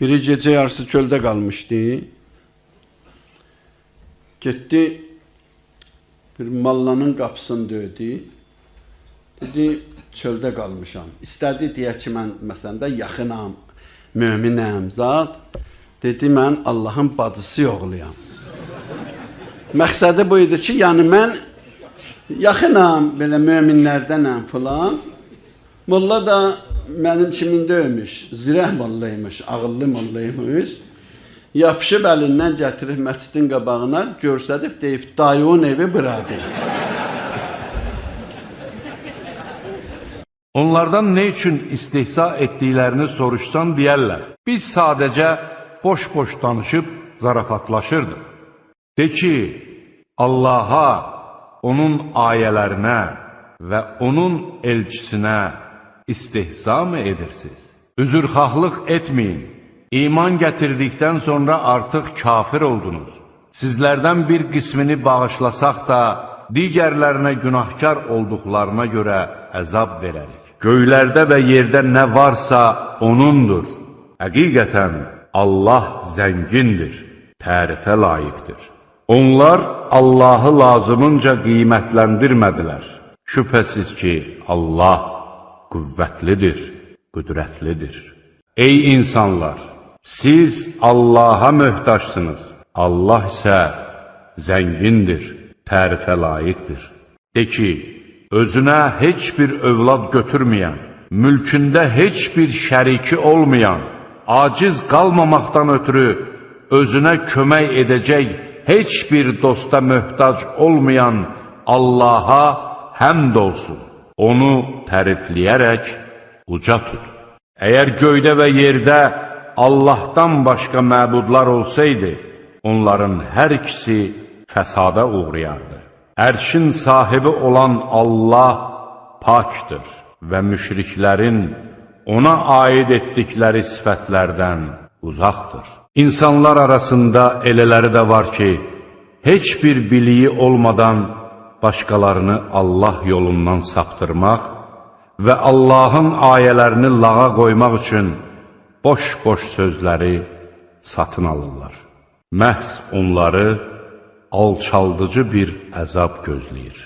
Biri gece yarısı çöldə qalmışdı. Getdi, bir mallanın qapısını döydü. Dedi, çöldə qalmışam. İstədi deyə ki, mən məsələn də yaxınam, möminəm, zat. Dedi, mən Allahın bacısı yoxluyam. Məqsədi bu idi ki, yəni mən yaxınam, belə möminlərdənəm filan. Molla da mənim kimin döymüş, zirəh mollaymış, ağıllı mollaymış. Yapışıb əlindən gətirib məscidin qabağına görsədib deyib, dayının evi buradır. Onlardan ne üçün istihza etdiklərini soruşsan deyərlər. Biz sadəcə boş-boş danışıb zarafatlaşırdıq. De ki, Allaha, onun ayələrinə və onun elçisinə istihza mı edirsiniz? Üzrxahlıq etməyin. İman gətirdikdən sonra artıq kafir oldunuz. Sizlərdən bir qismini bağışlasaq da, digərlərinə günahkar olduqlarına görə əzab verərik. Göylərdə və yerdə nə varsa onundur. Həqiqətən Allah zəngindir, tərifə layiqdir. Onlar Allahı lazımınca qiymətləndirmədilər. Şübhəsiz ki, Allah qüvvətlidir, qüdrətlidir. Ey insanlar! Siz Allaha möhtaçsınız. Allah isə zəngindir, tərifə layiqdir. De ki, özünə heç bir övlad götürməyən, mülkündə heç bir şəriki olmayan, aciz qalmamaqdan ötürü özünə kömək edəcək heç bir dosta möhtac olmayan Allaha həmd olsun. Onu tərifləyərək uca tut. Əgər göydə və yerdə Allahdan başqa məbudlar olsaydı, onların hər ikisi fəsada uğrayardı. Ərşin sahibi olan Allah pakdır və müşriklərin ona aid etdikləri sifətlərdən uzaqdır. İnsanlar arasında elələri də var ki, heç bir biliyi olmadan başqalarını Allah yolundan saptırmaq və Allahın ayələrini lağa qoymaq üçün boş-boş sözləri satın alırlar. Məhz onları alçaldıcı bir əzab gözləyir.